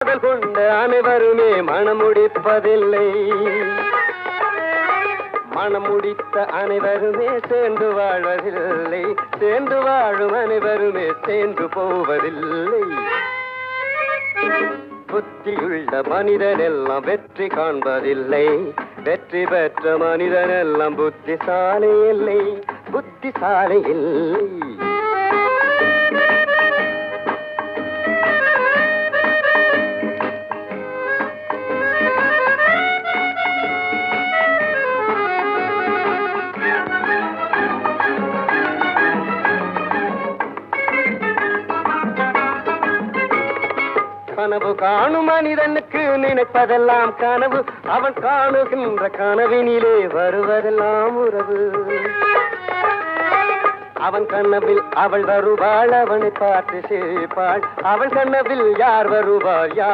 காதல் கொண்ட அனைவருமே மணமுடிப்பதில்லை. மணமுடித்த அனைவருமே சேர்ந்து வாழ்வதில்லை. சேர்ந்து வாழும் அனைவருமே சேர்ந்து போவதில்லை. புத்தியுள்ள மனிதன் எல்லாம் வெற்றி காண்பதில்லை. வெற்றி பெற்ற மனிதன் எல்லாம் புத்திசாலி இல்லை. புத்திசாலி இல்லை. கனவு காணும் மனிதனுக்கு நினைப்பதெல்லாம் கனவு. அவன் காணுகின்ற கனவினிலே வருவதெல்லாம் உறவு. அவன் கனவில் அவள் வருவாள், அவனை பார்த்து சிரிப்பாள். அவன் கனவில் யார் வருவாள்? யார்